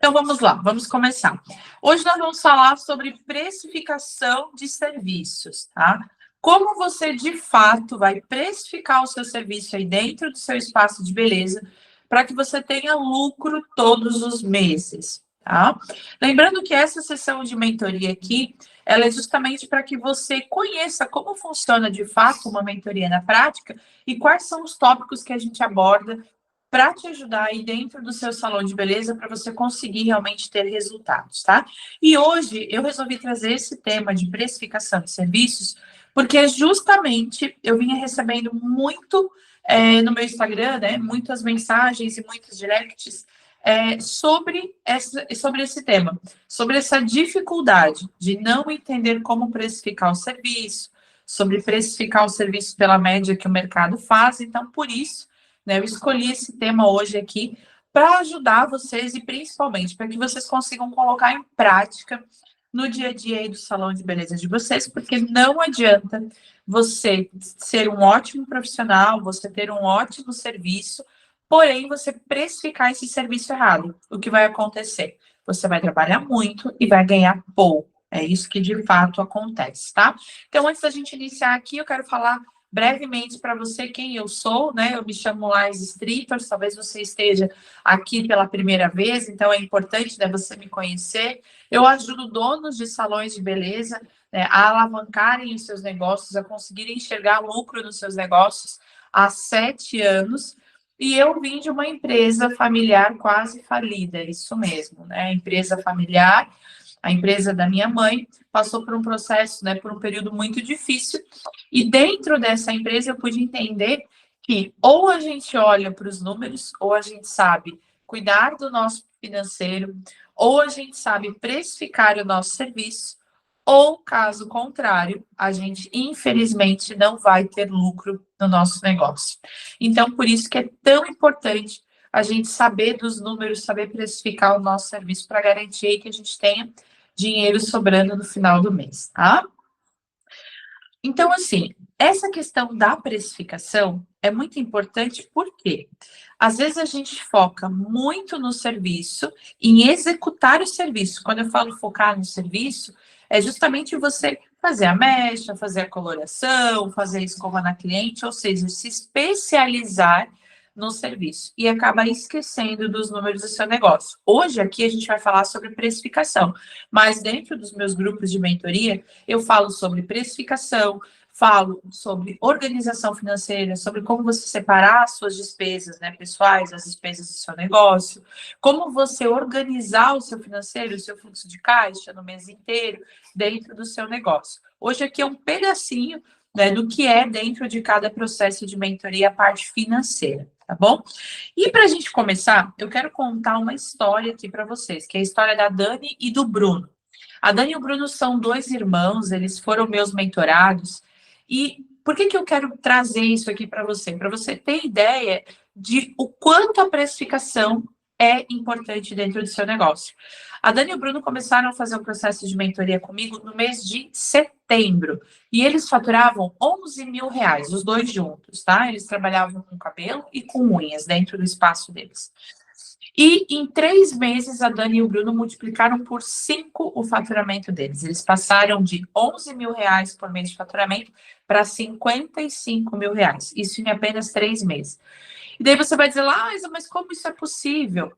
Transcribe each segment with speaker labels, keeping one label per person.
Speaker 1: Então, vamos lá, vamos começar. Hoje nós vamos falar sobre precificação de serviços, tá? Como você, de fato, vai precificar o seu serviço aí dentro do seu espaço de beleza para que você tenha lucro todos os meses, tá? Lembrando que essa sessão de mentoria aqui, ela é justamente para que você conheça como funciona, de fato, uma mentoria na prática e quais são os tópicos que a gente aborda para te ajudar aí dentro do seu salão de beleza para você conseguir realmente ter resultados, tá? E hoje eu resolvi trazer esse tema de precificação de serviços, porque justamente eu vinha recebendo muito no meu Instagram, né? Muitas mensagens e muitos directs sobre esse tema, sobre essa dificuldade de não entender como precificar o serviço, sobre precificar o serviço pela média que o mercado faz. Então, por isso, né, eu escolhi esse tema hoje aqui para ajudar vocês e principalmente para que vocês consigam colocar em prática no dia a dia aí do salão de beleza de vocês, porque não adianta você ser um ótimo profissional, você ter um ótimo serviço, porém você precificar esse serviço errado. O que vai acontecer? Você vai trabalhar muito e vai ganhar pouco. É isso que de fato acontece, tá? Então, antes da gente iniciar aqui, eu quero falar brevemente para você quem eu sou, né? Eu me chamo Lais Strippers, talvez você esteja aqui pela primeira vez, então é importante, né, você me conhecer. Eu ajudo donos de salões de beleza, né, a alavancarem os seus negócios, a conseguirem enxergar lucro nos seus negócios há 7 anos. E eu vim de uma empresa familiar quase falida, isso mesmo, né? Empresa familiar, a empresa da minha mãe, passou por um processo, né, por um período muito difícil, e dentro dessa empresa eu pude entender que ou a gente olha para os números, ou a gente sabe cuidar do nosso financeiro, ou a gente sabe precificar o nosso serviço, ou, caso contrário, a gente, infelizmente, não vai ter lucro no nosso negócio. Então, por isso que é tão importante a gente saber dos números, saber precificar o nosso serviço para garantir que a gente tenha dinheiro sobrando no final do mês, tá? Então, assim, essa questão da precificação é muito importante porque às vezes a gente foca muito no serviço, em executar o serviço. Quando eu falo focar no serviço, é justamente você fazer a mecha, fazer a coloração, fazer a escova na cliente, ou seja, se especializar no serviço e acaba esquecendo dos números do seu negócio. Hoje aqui a gente vai falar sobre precificação, mas dentro dos meus grupos de mentoria, eu falo sobre precificação, falo sobre organização financeira, sobre como você separar as suas despesas, né, pessoais, as despesas do seu negócio, como você organizar o seu financeiro, o seu fluxo de caixa no mês inteiro dentro do seu negócio. Hoje aqui é um pedacinho, né, do que é dentro de cada processo de mentoria a parte financeira, tá bom? E para a gente começar, eu quero contar uma história aqui para vocês, que é a história da Dani e do Bruno. A Dani e o Bruno são 2 irmãos, eles foram meus mentorados. E por que eu quero trazer isso aqui para você? Para você ter ideia de o quanto a precificação é importante dentro do seu negócio. A Dani e o Bruno começaram a fazer o processo de mentoria comigo no mês de setembro. E eles faturavam 11 mil reais, os dois juntos, tá? Eles trabalhavam com cabelo e com unhas dentro do espaço deles. E em 3 meses, a Dani e o Bruno multiplicaram por 5 o faturamento deles. Eles passaram de 11 mil reais por mês de faturamento para 55 mil reais. Isso em apenas 3 meses. E daí você vai dizer, Laisa, mas como isso é possível?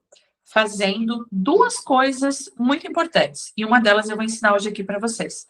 Speaker 1: Fazendo 2 coisas muito importantes. E uma delas eu vou ensinar hoje aqui para vocês.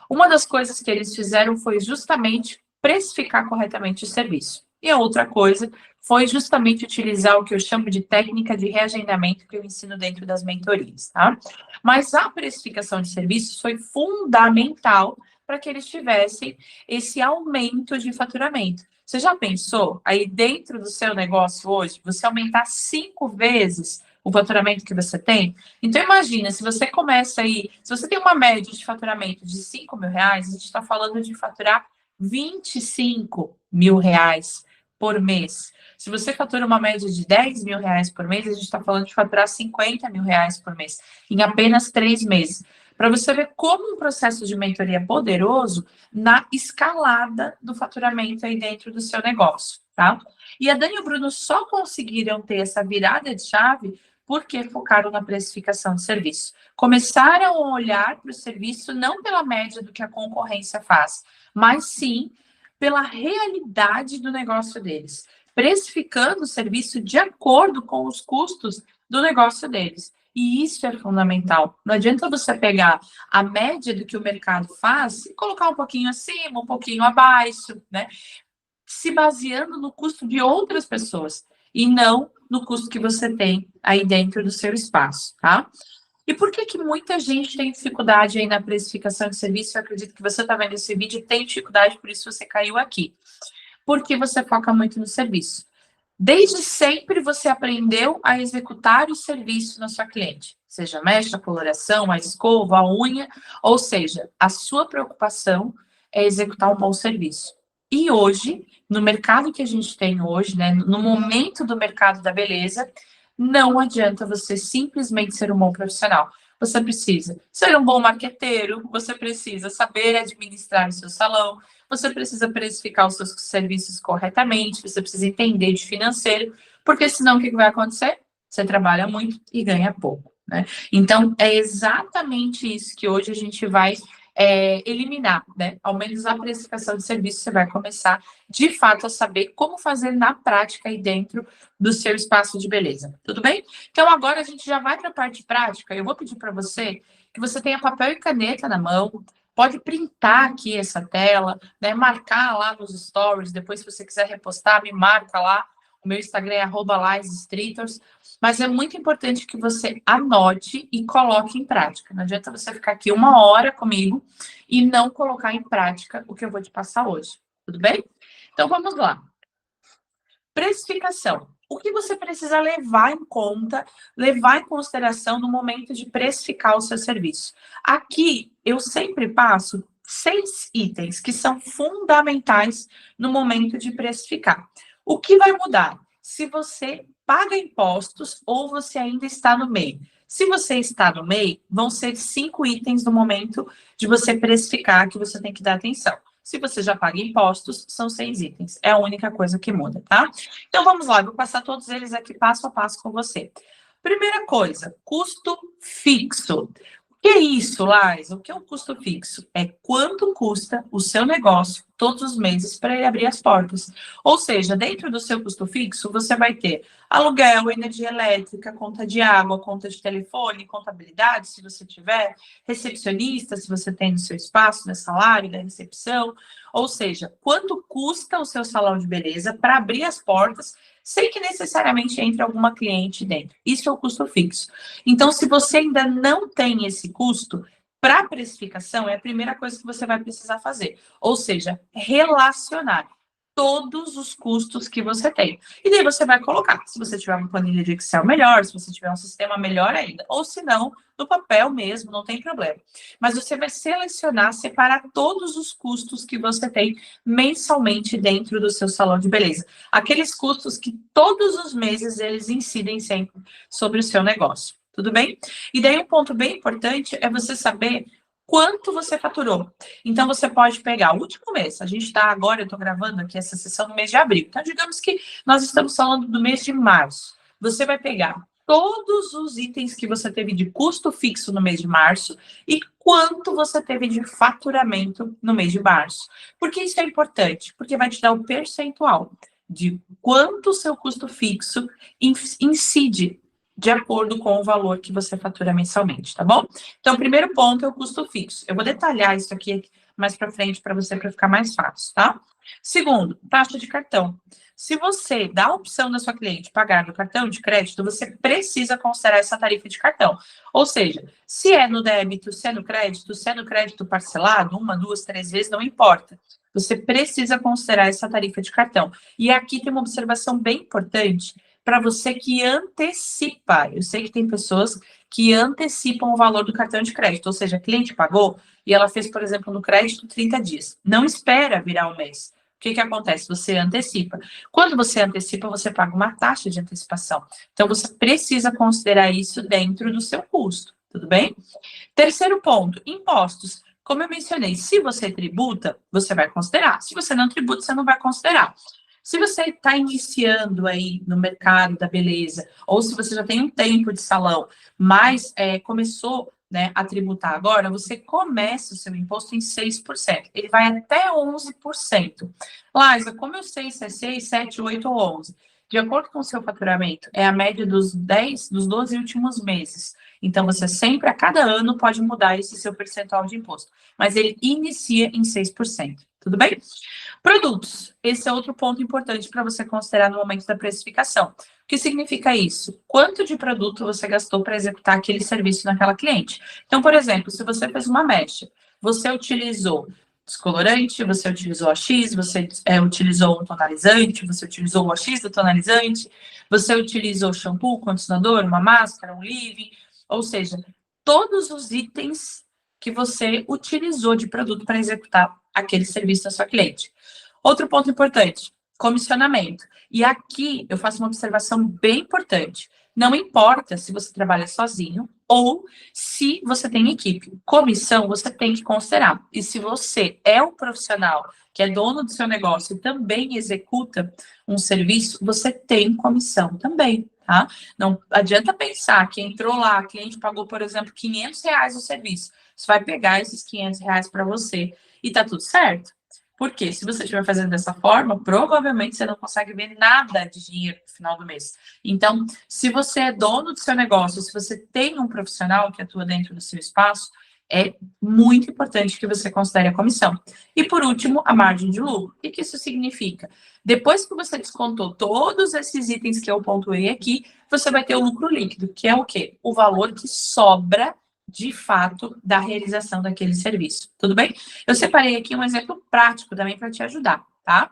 Speaker 1: Uma das coisas que eles fizeram foi justamente precificar corretamente o serviço. E a outra coisa foi justamente utilizar o que eu chamo de técnica de reagendamento que eu ensino dentro das mentorias, tá? Mas a precificação de serviços foi fundamental para que eles tivessem esse aumento de faturamento. Você já pensou aí dentro do seu negócio hoje, você aumentar 5 vezes o faturamento que você tem? Então, imagina, se você começa aí, se você tem uma média de faturamento de 5 mil reais, a gente está falando de faturar 25 mil reais por mês. Se você fatura uma média de 10 mil reais por mês, a gente está falando de faturar 50 mil reais por mês, em apenas 3 meses. Para você ver como um processo de mentoria é poderoso na escalada do faturamento aí dentro do seu negócio, tá? E a Dani e o Bruno só conseguiram ter essa virada de chave Por que focaram na precificação de serviço? Começaram a olhar para o serviço não pela média do que a concorrência faz, mas sim pela realidade do negócio deles, precificando o serviço de acordo com os custos do negócio deles. E isso é fundamental. Não adianta você pegar a média do que o mercado faz e colocar um pouquinho acima, um pouquinho abaixo, né? Se baseando no custo de outras pessoas e não no custo que você tem aí dentro do seu espaço, tá? E por que muita gente tem dificuldade aí na precificação de serviço? Eu acredito que você está vendo esse vídeo e tem dificuldade, por isso você caiu aqui. Porque você foca muito no serviço. Desde sempre você aprendeu a executar o serviço na sua cliente, seja a mecha, a coloração, a escova, a unha, ou seja, a sua preocupação é executar um bom serviço. E hoje, no mercado que a gente tem hoje, né, no momento do mercado da beleza, não adianta você simplesmente ser um bom profissional. Você precisa ser um bom marqueteiro, você precisa saber administrar o seu salão, você precisa precificar os seus serviços corretamente, você precisa entender de financeiro, porque senão o que vai acontecer? Você trabalha muito e ganha pouco, né? Então, é exatamente isso que hoje a gente vai eliminar, né? Ao menos a precificação de serviço, você vai começar, de fato, a saber como fazer na prática aí dentro do seu espaço de beleza. Tudo bem? Então, agora a gente já vai para a parte prática. Eu vou pedir para você que você tenha papel e caneta na mão, pode printar aqui essa tela, né? Marcar lá nos stories, depois se você quiser repostar, me marca lá. O meu Instagram é @laisstreetors, mas é muito importante que você anote e coloque em prática. Não adianta você ficar aqui 1 hora comigo e não colocar em prática o que eu vou te passar hoje. Tudo bem? Então, vamos lá. Precificação. O que você precisa levar em conta, levar em consideração no momento de precificar o seu serviço? Aqui, eu sempre passo 6 itens que são fundamentais no momento de precificar. O que vai mudar? Se você paga impostos ou você ainda está no MEI. Se você está no MEI, vão ser 5 itens no momento de você precificar que você tem que dar atenção. Se você já paga impostos, são 6 itens. É a única coisa que muda, tá? Então, vamos lá. Eu vou passar todos eles aqui passo a passo com você. Primeira coisa, custo fixo. O que é isso, Lais? O que é um custo fixo? É quanto custa o seu negócio todos os meses para ele abrir as portas. Ou seja, dentro do seu custo fixo, você vai ter aluguel, energia elétrica, conta de água, conta de telefone, contabilidade, se você tiver, recepcionista, se você tem no seu espaço, né, salário da recepção. Ou seja, quanto custa o seu salão de beleza para abrir as portas sem que necessariamente entre alguma cliente dentro. Isso é o custo fixo. Então, se você ainda não tem esse custo, para a precificação é a primeira coisa que você vai precisar fazer. Ou seja, relacionar todos os custos que você tem. E daí você vai colocar, se você tiver uma planilha de Excel melhor, se você tiver um sistema melhor ainda, ou se não, no papel mesmo, não tem problema. Mas você vai selecionar, separar todos os custos que você tem mensalmente dentro do seu salão de beleza. Aqueles custos que todos os meses eles incidem sempre sobre o seu negócio. Tudo bem? E daí um ponto bem importante é você saber quanto você faturou. Então, você pode pegar o último mês. A gente está agora, eu estou gravando aqui essa sessão no mês de abril. Então, digamos que nós estamos falando do mês de março. Você vai pegar todos os itens que você teve de custo fixo no mês de março e quanto você teve de faturamento no mês de março. Por que isso é importante? Porque vai te dar o percentual de quanto o seu custo fixo incide de acordo com o valor que você fatura mensalmente, tá bom? Então, o primeiro ponto é o custo fixo. Eu vou detalhar isso aqui mais para frente para você, para ficar mais fácil, tá? Segundo, taxa de cartão. Se você dá a opção da sua cliente pagar no cartão de crédito, você precisa considerar essa tarifa de cartão. Ou seja, se é no débito, se é no crédito parcelado, 1, 2, 3 vezes, não importa. Você precisa considerar essa tarifa de cartão. E aqui tem uma observação bem importante para você que antecipa. Eu sei que tem pessoas que antecipam o valor do cartão de crédito, ou seja, a cliente pagou e ela fez, por exemplo, no crédito 30 dias. Não espera virar um mês. O que acontece? Você antecipa. Quando você antecipa, você paga uma taxa de antecipação. Então, você precisa considerar isso dentro do seu custo, tudo bem? Terceiro ponto, impostos. Como eu mencionei, se você tributa, você vai considerar. Se você não tributa, você não vai considerar. Se você está iniciando aí no mercado da beleza, ou se você já tem um tempo de salão, mas começou, né, a tributar agora, você começa o seu imposto em 6%. Ele vai até 11%. Laisa, como eu sei se é 6, 7, 8 ou 11? De acordo com o seu faturamento, é a média dos 12 últimos meses. Então, você sempre, a cada ano, pode mudar esse seu percentual de imposto. Mas ele inicia em 6%. Tudo bem? Produtos. Esse é outro ponto importante para você considerar no momento da precificação. O que significa isso? Quanto de produto você gastou para executar aquele serviço naquela cliente? Então, por exemplo, se você fez uma mecha, você utilizou descolorante, você utilizou AX, você utilizou um tonalizante, você utilizou o AX do tonalizante, você utilizou shampoo, condicionador, uma máscara, um leave, ou seja, todos os itens que você utilizou de produto para executar aquele serviço da sua cliente. Outro ponto importante, comissionamento. E aqui eu faço uma observação bem importante. Não importa se você trabalha sozinho ou se você tem equipe. Comissão você tem que considerar. E se você é um profissional que é dono do seu negócio e também executa um serviço, você tem comissão também, tá? Não adianta pensar que entrou lá, a cliente pagou, por exemplo, R$ 500 no serviço. Você vai pegar esses R$ 500 para você e tá tudo certo. Porque se você estiver fazendo dessa forma, provavelmente você não consegue ver nada de dinheiro no final do mês. Então, se você é dono do seu negócio, se você tem um profissional que atua dentro do seu espaço, é muito importante que você considere a comissão. E, por último, a margem de lucro. O que isso significa? Depois que você descontou todos esses itens que eu pontuei aqui, você vai ter o lucro líquido, que é o quê? O valor que sobra de fato da realização daquele serviço. Tudo bem? Eu separei aqui um exemplo prático também para te ajudar, tá?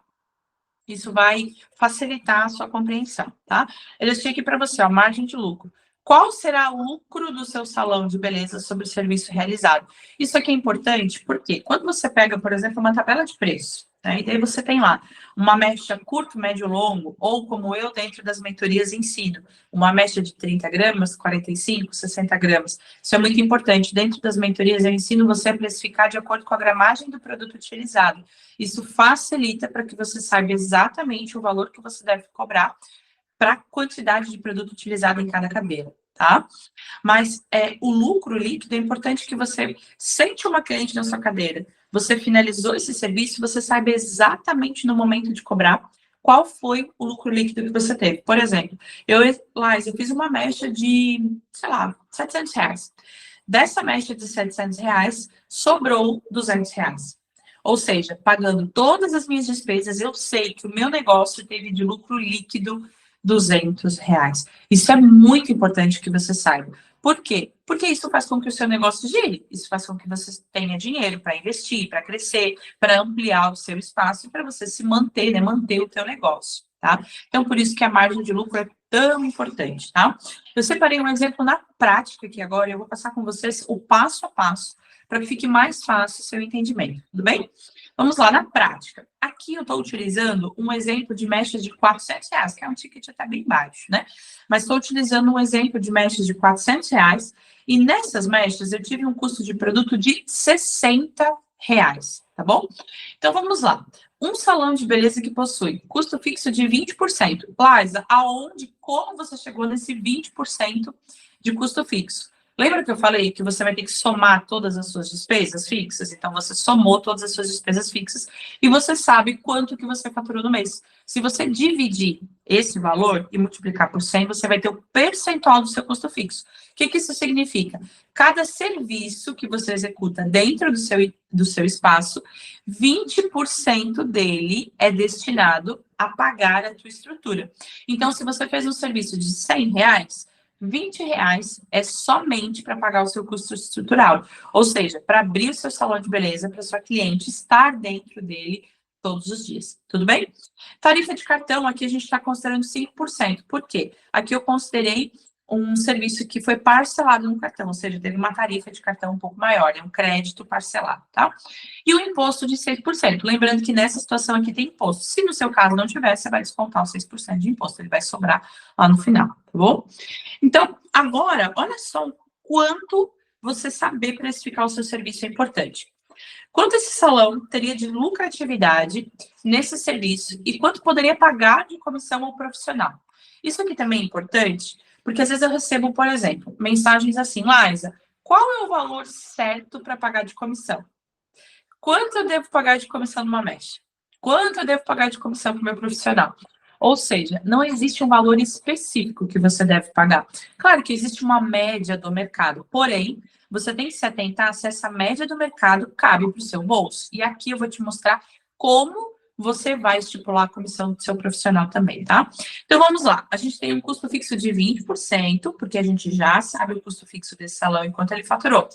Speaker 1: Isso vai facilitar a sua compreensão, tá? Eu deixei aqui para você, ó, margem de lucro. Qual será o lucro do seu salão de beleza sobre o serviço realizado? Isso aqui é importante porque quando você pega, por exemplo, uma tabela de preço, né, e daí você tem lá uma mecha curto, médio, longo, ou como eu dentro das mentorias ensino, uma mecha de 30 gramas, 45, 60 gramas. Isso é muito importante. Dentro das mentorias eu ensino você a precificar de acordo com a gramagem do produto utilizado. Isso facilita para que você saiba exatamente o valor que você deve cobrar para a quantidade de produto utilizado em cada cabelo, tá? Mas o lucro líquido é importante que você sente uma cliente na sua cadeira, você finalizou esse serviço, você saiba exatamente no momento de cobrar qual foi o lucro líquido que você teve. Por exemplo, eu fiz uma mecha de, sei lá, R$ 700. Dessa mecha de R$ 700, sobrou R$ 200. Ou seja, pagando todas as minhas despesas, eu sei que o meu negócio teve de lucro líquido R$ 200. Isso é muito importante que você saiba. Por quê? Porque isso faz com que o seu negócio gire. Isso faz com que você tenha dinheiro para investir, para crescer, para ampliar o seu espaço e para você se manter, né? Manter o teu negócio, tá? Então, por isso que a margem de lucro é tão importante, tá? Eu separei um exemplo na prática aqui agora e eu vou passar com vocês o passo a passo para que fique mais fácil o seu entendimento, tudo bem? Vamos lá, na prática. Aqui eu estou utilizando um exemplo de mechas de R$ 400, que é um ticket até bem baixo, né? Mas estou utilizando um exemplo de mechas de R$ 400 e nessas mechas eu tive um custo de produto de R$ 60, tá bom? Então vamos lá. Um salão de beleza que possui custo fixo de 20%. Liza, aonde, como você chegou nesse 20% de custo fixo? Lembra que eu falei que você vai ter que somar todas as suas despesas fixas? Então, você somou todas as suas despesas fixas e você sabe quanto que você faturou no mês. Se você dividir esse valor e multiplicar por 100, você vai ter o percentual do seu custo fixo. O que isso significa? Cada serviço que você executa dentro do seu espaço, 20% dele é destinado a pagar a tua estrutura. Então, se você fez um serviço de R$ 100, R$ 20 é somente para pagar o seu custo estrutural. Ou seja, para abrir o seu salão de beleza, para sua cliente estar dentro dele todos os dias. Tudo bem? Tarifa de cartão, aqui a gente está considerando 5%. Por quê? Aqui eu considerei um serviço que foi parcelado no cartão, ou seja, teve uma tarifa de cartão um pouco maior, é um crédito parcelado, tá? E o imposto de 6%. Lembrando que nessa situação aqui tem imposto. Se no seu caso não tiver, você vai descontar os 6% de imposto, ele vai sobrar lá no final, tá bom? Então, agora, olha só o quanto você saber precificar o seu serviço é importante. Quanto esse salão teria de lucratividade nesse serviço e quanto poderia pagar de comissão ao profissional. Isso aqui também é importante, porque às vezes eu recebo, por exemplo, mensagens assim, Laísa, qual é o valor certo para pagar de comissão? Quanto eu devo pagar de comissão numa mecha? Quanto eu devo pagar de comissão para o meu profissional? Ou seja, não existe um valor específico que você deve pagar. Claro que existe uma média do mercado, porém, você tem que se atentar se essa média do mercado cabe para o seu bolso. E aqui eu vou te mostrar como você vai estipular a comissão do seu profissional também, tá? Então, vamos lá. A gente tem um custo fixo de 20%, porque a gente já sabe o custo fixo desse salão enquanto ele faturou.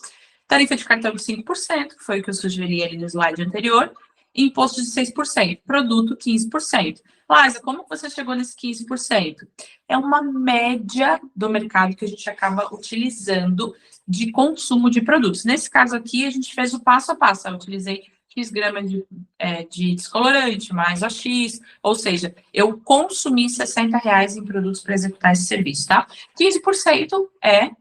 Speaker 1: Tarifa de cartão de 5%, que foi o que eu sugeri ali no slide anterior. Imposto de 6%, produto 15%. Laísa, como você chegou nesse 15%? É uma média do mercado que a gente acaba utilizando de consumo de produtos. Nesse caso aqui, a gente fez o passo a passo. Eu utilizei X gramas de descolorante, mais a X, ou seja, eu consumi R$60 em produtos para executar esse serviço, tá? 15% é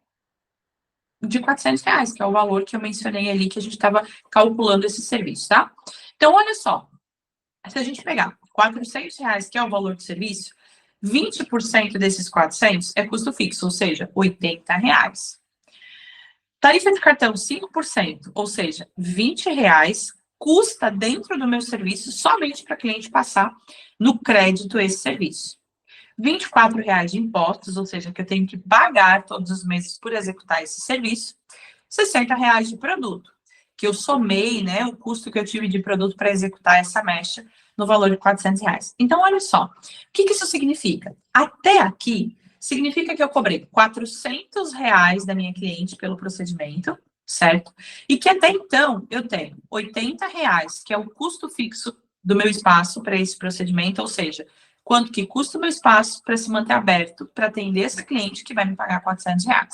Speaker 1: de R$400, que é o valor que eu mencionei ali, que a gente estava calculando esse serviço, tá? Então, olha só, se a gente pegar R$400, que é o valor do serviço, 20% desses 400 é custo fixo, ou seja, R$80. Tarifa de cartão 5%, ou seja, R$20, custa dentro do meu serviço somente para cliente passar no crédito esse serviço. R$24 de impostos, ou seja, que eu tenho que pagar todos os meses por executar esse serviço. R$60 de produto, que eu somei, né, o custo que eu tive de produto para executar essa mecha no valor de R$400. Então, olha só, o que isso significa? Até aqui, significa que eu cobrei R$400 da minha cliente pelo procedimento, certo? E que até então eu tenho R$80, que é o custo fixo do meu espaço para esse procedimento, ou seja, quanto que custa o meu espaço para se manter aberto, para atender esse cliente que vai me pagar R$400.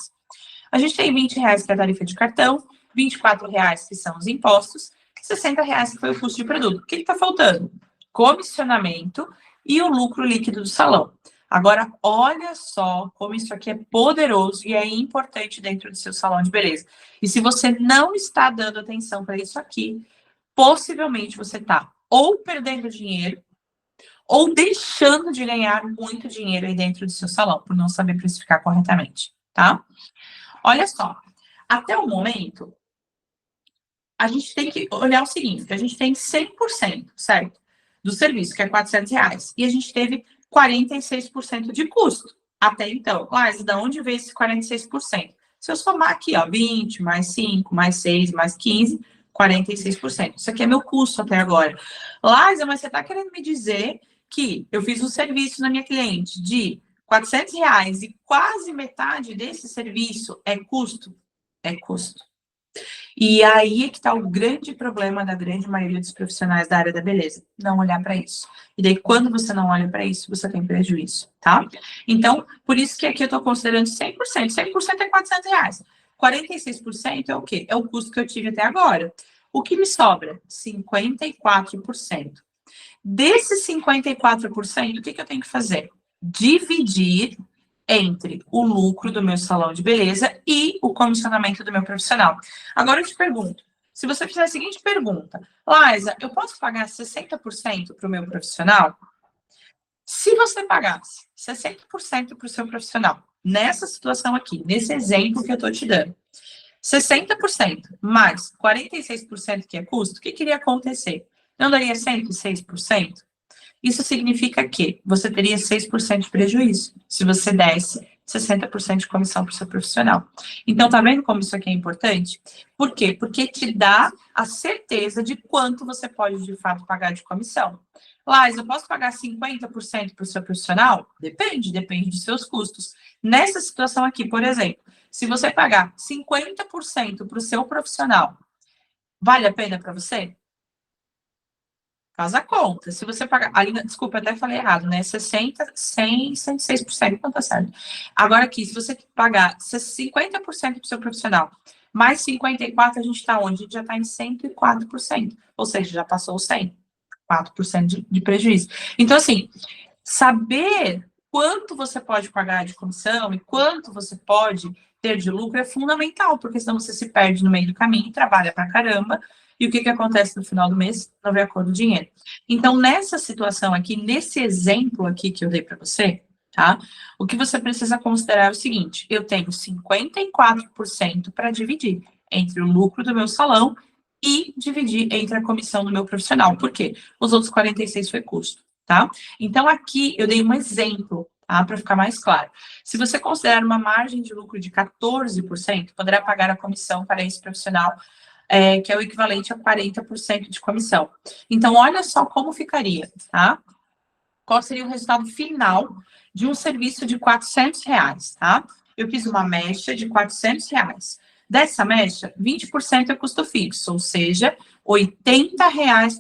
Speaker 1: A gente tem R$20, que é a tarifa de cartão, R$24, que são os impostos, R$60, que foi o custo de produto. O que está faltando? Comissionamento e o lucro líquido do salão. Agora, olha só como isso aqui é poderoso e é importante dentro do seu salão de beleza. E se você não está dando atenção para isso aqui, possivelmente você está ou perdendo dinheiro ou deixando de ganhar muito dinheiro aí dentro do seu salão, por não saber precificar corretamente, tá? Olha só, até o momento, a gente tem que olhar o seguinte, a gente tem 100%, certo? Do serviço, que é R$400, e a gente teve 46% de custo até então. Mas de onde veio esse 46%? Se eu somar aqui, ó, 20, mais 5, mais 6, mais 15, 46%. Isso aqui é meu custo até agora. Laísa, mas você está querendo me dizer que eu fiz um serviço na minha cliente de R$400 e quase metade desse serviço é custo? É custo. E aí é que está o grande problema da grande maioria dos profissionais da área da beleza, não olhar para isso. E daí, quando você não olha para isso, você tem prejuízo, tá? Então, por isso que aqui eu estou considerando 100%. 100% é R$400. 46% é o quê? É o custo que eu tive até agora. O que me sobra? 54%. Desses 54%, o que eu tenho que fazer? Dividir entre o lucro do meu salão de beleza e o comissionamento do meu profissional. Agora eu te pergunto, se você fizer a seguinte pergunta, Laísa, eu posso pagar 60% para o meu profissional? Se você pagasse 60% para o seu profissional, nessa situação aqui, nesse exemplo que eu estou te dando, 60% mais 46% que é custo, o que iria acontecer? Não daria 106%? Isso significa que você teria 6% de prejuízo se você desse 60% de comissão para o seu profissional. Então, tá vendo como isso aqui é importante? Por quê? Porque te dá a certeza de quanto você pode, de fato, pagar de comissão. Lais, eu posso pagar 50% para o seu profissional? Depende dos seus custos. Nessa situação aqui, por exemplo, se você pagar 50% para o seu profissional, vale a pena para você? Faz a conta. Se você pagar. Ali, desculpa, até falei errado, né? 60, 100, 106%, não tá certo. Agora aqui, se você pagar 50% para o seu profissional, mais 54%, a gente está onde? A gente já está em 104%. Ou seja, já passou os 100%. 4% de prejuízo. Então, assim, saber quanto você pode pagar de comissão e quanto você pode ter de lucro é fundamental, porque senão você se perde no meio do caminho, trabalha pra caramba E o que acontece no final do mês? Não vem a cor do dinheiro. Então, nessa situação aqui, nesse exemplo aqui que eu dei para você, tá? O que você precisa considerar é o seguinte: eu tenho 54% para dividir entre o lucro do meu salão e dividir entre a comissão do meu profissional. Por quê? Os outros 46% foi custo, tá? Então, aqui eu dei um exemplo, tá? Para ficar mais claro. Se você considerar uma margem de lucro de 14%, poderá pagar a comissão para esse profissional, que é o equivalente a 40% de comissão. Então, olha só como ficaria, tá? Qual seria o resultado final de um serviço de R$ 400, tá? Eu fiz uma mecha de R$ 400. Dessa mecha, 20% é custo fixo, ou seja, R$ 80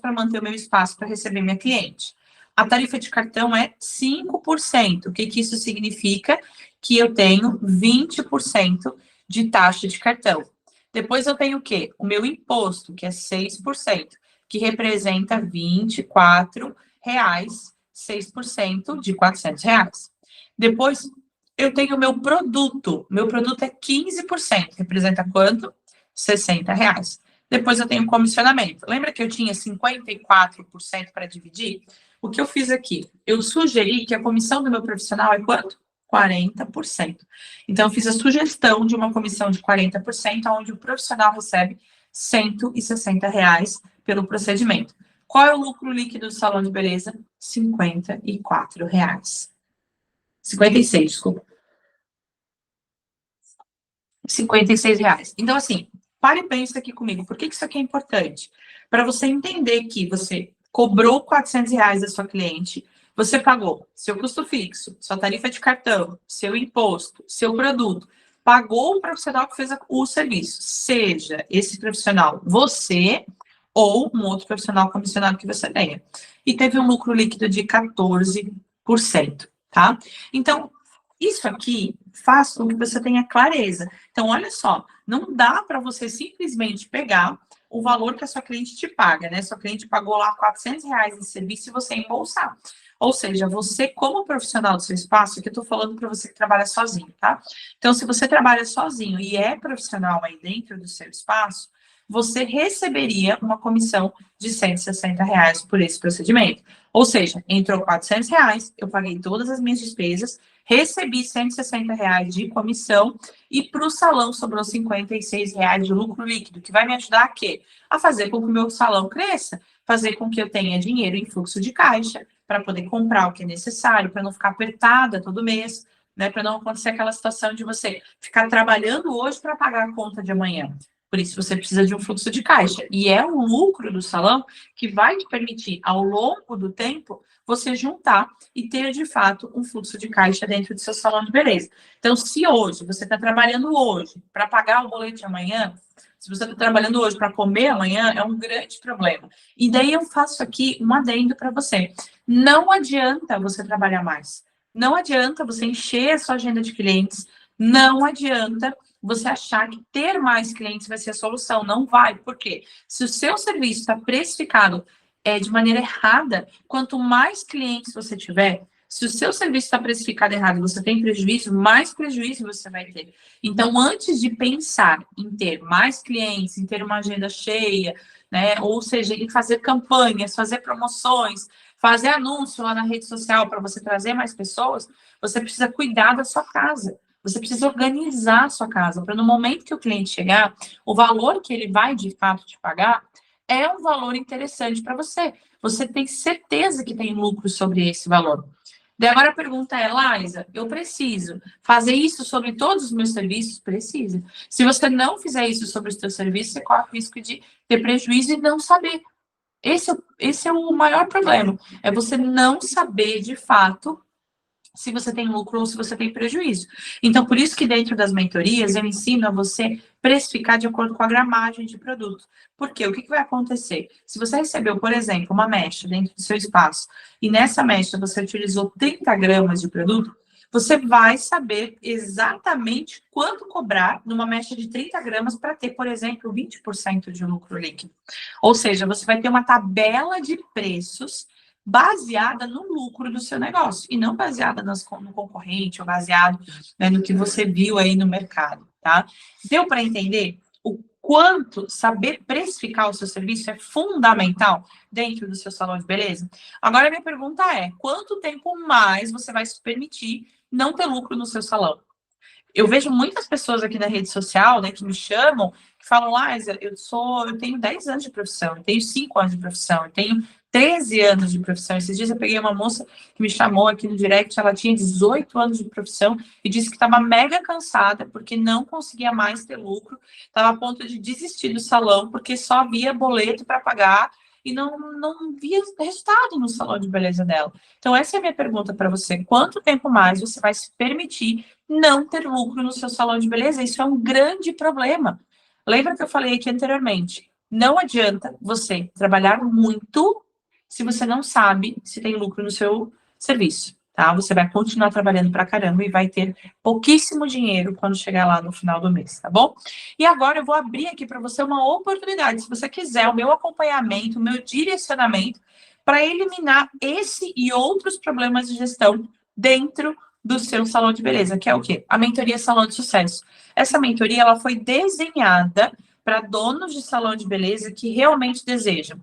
Speaker 1: para manter o meu espaço para receber minha cliente. A tarifa de cartão é 5%. O que isso significa? Que eu tenho 20% de taxa de cartão. Depois eu tenho o quê? O meu imposto, que é 6%, que representa R$ 24, 6% de R$ 400. Depois, eu tenho o meu produto. Meu produto é 15%. Representa quanto? R$ 60. Depois eu tenho comissionamento. Lembra que eu tinha 54% para dividir? O que eu fiz aqui? Eu sugeri que a comissão do meu profissional é quanto? 40%. Então, eu fiz a sugestão de uma comissão de 40%, onde o profissional recebe R$ 160 pelo procedimento. Qual é o lucro líquido do salão de beleza? R$ 54. 56, desculpa. R$ 56. Então, assim, pare e pense aqui comigo. Por que isso aqui é importante? Para você entender que você cobrou R$ 400 da sua cliente, você pagou seu custo fixo, sua tarifa de cartão, seu imposto, seu produto, pagou o profissional que fez o serviço, seja esse profissional você ou um outro profissional comissionado que você tenha. E teve um lucro líquido de 14%, tá? Então, isso aqui faz com que você tenha clareza. Então, olha só, não dá para você simplesmente pegar o valor que a sua cliente te paga, né? Sua cliente pagou lá R$ 400 em serviço e você embolsar. Ou seja, você, como profissional do seu espaço, aqui eu estou falando para você que trabalha sozinho, tá? Então, se você trabalha sozinho e é profissional aí dentro do seu espaço, você receberia uma comissão de R$ 160 por esse procedimento. Ou seja, entrou R$ 400, eu paguei todas as minhas despesas, recebi R$ 160 de comissão e para o salão sobrou R$ 56 de lucro líquido, que vai me ajudar a quê? A fazer com que o meu salão cresça, fazer com que eu tenha dinheiro em fluxo de caixa para poder comprar o que é necessário, para não ficar apertada todo mês, né? Para não acontecer aquela situação de você ficar trabalhando hoje para pagar a conta de amanhã. Por isso, você precisa de um fluxo de caixa. E é o lucro do salão que vai te permitir, ao longo do tempo, você juntar e ter, de fato, um fluxo de caixa dentro do seu salão de beleza. Então, se hoje você está trabalhando hoje para pagar o boleto de amanhã, se você está trabalhando hoje para comer amanhã, é um grande problema. E daí eu faço aqui um adendo para você. Não adianta você trabalhar mais. Não adianta você encher a sua agenda de clientes. Não adianta você achar que ter mais clientes vai ser a solução. Não vai. Por quê? Se o seu serviço está precificado de maneira errada, quanto mais clientes você tiver, se o seu serviço está precificado errado e você tem prejuízo, mais prejuízo você vai ter. Então, antes de pensar em ter mais clientes, em ter uma agenda cheia, né, ou seja, em fazer campanhas, fazer promoções, fazer anúncio lá na rede social para você trazer mais pessoas, você precisa cuidar da sua casa. Você precisa organizar a sua casa, para no momento que o cliente chegar, o valor que ele vai, de fato, te pagar é um valor interessante para você. Você tem certeza que tem lucro sobre esse valor. Daí agora a pergunta é, Laísa, eu preciso fazer isso sobre todos os meus serviços? Precisa. Se você não fizer isso sobre os seus serviços, você corre o risco de ter prejuízo e não saber. Esse é o maior problema. É você não saber, de fato, se você tem lucro ou se você tem prejuízo. Então, por isso que dentro das mentorias, eu ensino a você precificar de acordo com a gramagem de produto. Por quê? O que vai acontecer? Se você recebeu, por exemplo, uma mecha dentro do seu espaço, e nessa mecha você utilizou 30 gramas de produto, você vai saber exatamente quanto cobrar numa mecha de 30 gramas para ter, por exemplo, 20% de lucro líquido. Ou seja, você vai ter uma tabela de preços baseada no lucro do seu negócio e não baseada no concorrente ou baseado, né, no que você viu aí no mercado, tá? Deu para entender quanto saber precificar o seu serviço é fundamental dentro do seu salão de beleza? Agora, a minha pergunta é, quanto tempo mais você vai se permitir não ter lucro no seu salão? Eu vejo muitas pessoas aqui na rede social, né, que me chamam, que falam, Liza, eu tenho 10 anos de profissão, eu tenho 5 anos de profissão, eu tenho 13 anos de profissão. Esses dias eu peguei uma moça que me chamou aqui no direct, ela tinha 18 anos de profissão e disse que estava mega cansada porque não conseguia mais ter lucro, estava a ponto de desistir do salão porque só via boleto para pagar e não via resultado no salão de beleza dela. Então, essa é a minha pergunta para você. Quanto tempo mais você vai se permitir não ter lucro no seu salão de beleza? Isso é um grande problema. Lembra que eu falei aqui anteriormente? Não adianta você trabalhar muito se você não sabe se tem lucro no seu serviço, tá? Você vai continuar trabalhando pra caramba e vai ter pouquíssimo dinheiro quando chegar lá no final do mês, tá bom? E agora eu vou abrir aqui para você uma oportunidade, se você quiser o meu acompanhamento, o meu direcionamento para eliminar esse e outros problemas de gestão dentro do seu salão de beleza, que é o quê? A mentoria Salão de Sucesso. Essa mentoria, ela foi desenhada para donos de salão de beleza que realmente desejam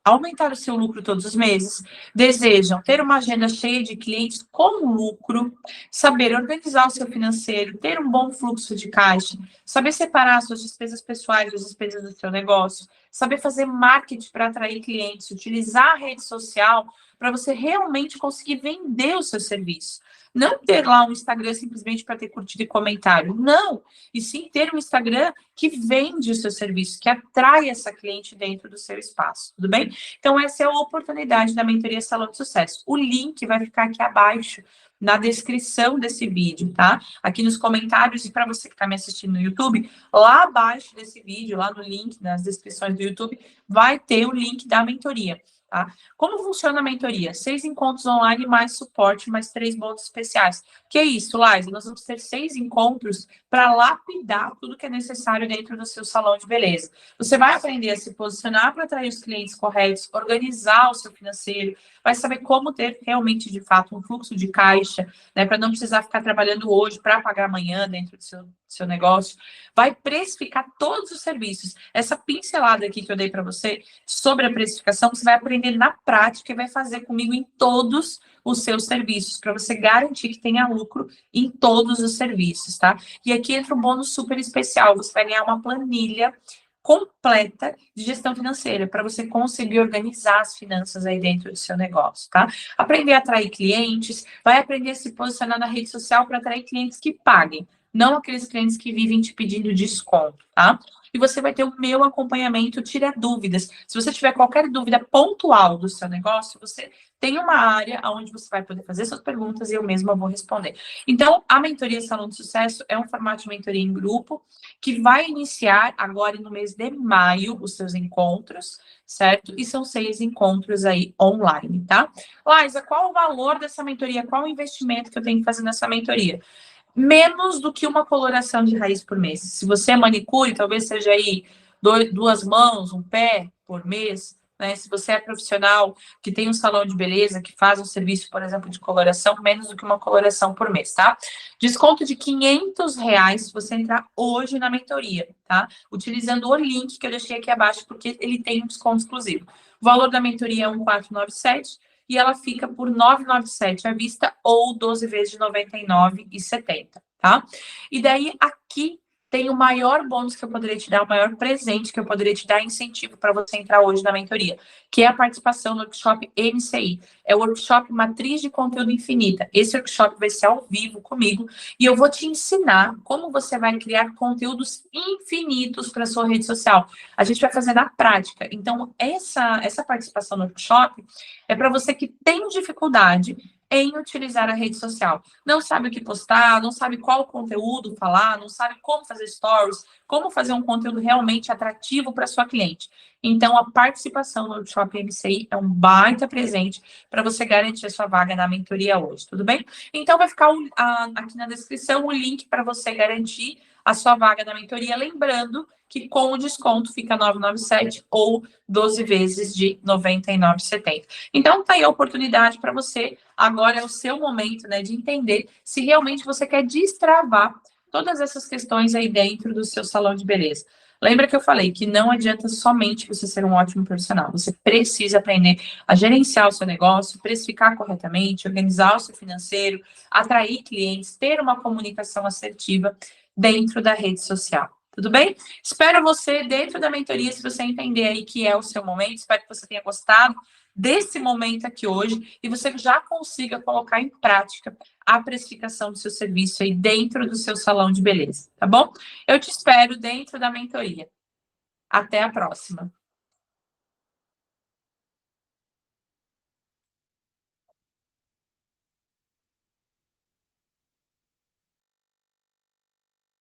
Speaker 1: aumentar o seu lucro todos os meses, desejam ter uma agenda cheia de clientes com lucro, saber organizar o seu financeiro, ter um bom fluxo de caixa, saber separar suas despesas pessoais das despesas do seu negócio, saber fazer marketing para atrair clientes, utilizar a rede social para você realmente conseguir vender o seu serviço. Não ter lá um Instagram simplesmente para ter curtido e comentário. Não. E sim ter um Instagram que vende o seu serviço, que atrai essa cliente dentro do seu espaço. Tudo bem? Então, essa é a oportunidade da mentoria Salão de Sucesso. O link vai ficar aqui abaixo na descrição desse vídeo, tá? Aqui nos comentários, e para você que está me assistindo no YouTube, lá abaixo desse vídeo, lá no link, nas descrições do YouTube, vai ter o link da mentoria. Tá? Como funciona a mentoria? 6 encontros online, mais suporte, mais 3 bônus especiais. Que é isso, Liza? Nós vamos ter 6 encontros para lapidar tudo que é necessário dentro do seu salão de beleza. Você vai aprender a se posicionar para atrair os clientes corretos, organizar o seu financeiro, vai saber como ter realmente, de fato, um fluxo de caixa, né, para não precisar ficar trabalhando hoje para pagar amanhã dentro do seu negócio. Vai precificar todos os serviços. Essa pincelada aqui que eu dei para você sobre a precificação, você vai aprender na prática e vai fazer comigo em todos os seus serviços, para você garantir que tenha lucro em todos os serviços, tá? E aqui entra um bônus super especial, você vai ganhar uma planilha completa de gestão financeira, para você conseguir organizar as finanças aí dentro do seu negócio, tá? Aprender a atrair clientes, vai aprender a se posicionar na rede social para atrair clientes que paguem, não aqueles clientes que vivem te pedindo desconto, tá? E você vai ter o meu acompanhamento, tira dúvidas. Se você tiver qualquer dúvida pontual do seu negócio, você tem uma área onde você vai poder fazer suas perguntas e eu mesma vou responder. Então, a mentoria Salão de Sucesso é um formato de mentoria em grupo que vai iniciar agora no mês de maio os seus encontros, certo? E são 6 encontros aí online, tá? Liza, qual o valor dessa mentoria? Qual o investimento que eu tenho que fazer nessa mentoria? Menos do que uma coloração de raiz por mês. Se você é manicure, talvez seja aí 2 mãos, um pé por mês, né? Se você é profissional que tem um salão de beleza, que faz um serviço, por exemplo, de coloração, menos do que uma coloração por mês, tá? Desconto de R$ 500 se você entrar hoje na mentoria, tá? Utilizando o link que eu deixei aqui abaixo, porque ele tem um desconto exclusivo. O valor da mentoria é 1.497 e ela fica por R$ 997 à vista ou 12 vezes de R$ 99,70, tá? E daí, aqui tem o maior bônus que eu poderia te dar, o maior presente que eu poderia te dar, incentivo para você entrar hoje na mentoria, que é a participação no workshop MCI. É o workshop Matriz de Conteúdo Infinita. Esse workshop vai ser ao vivo comigo e eu vou te ensinar como você vai criar conteúdos infinitos para sua rede social. A gente vai fazer na prática. Então, essa participação no workshop é para você que tem dificuldade em utilizar a rede social. Não sabe o que postar, não sabe qual conteúdo falar, não sabe como fazer stories, como fazer um conteúdo realmente atrativo para sua cliente. Então, a participação no workshop MCI é um baita presente para você garantir a sua vaga na mentoria hoje, tudo bem? Então, vai ficar aqui na descrição o link para você garantir a sua vaga na mentoria, lembrando que com o desconto fica 997 ou 12 vezes de 99,70. Então, tá aí a oportunidade para você. Agora é o seu momento, né, de entender se realmente você quer destravar todas essas questões aí dentro do seu salão de beleza. Lembra que eu falei que não adianta somente você ser um ótimo profissional, você precisa aprender a gerenciar o seu negócio, precificar corretamente, organizar o seu financeiro, atrair clientes, ter uma comunicação assertiva dentro da rede social. Tudo bem? Espero você dentro da mentoria, se você entender aí que é o seu momento. Espero que você tenha gostado desse momento aqui hoje e você já consiga colocar em prática a precificação do seu serviço aí dentro do seu salão de beleza, tá bom? Eu te espero dentro da mentoria. Até a próxima.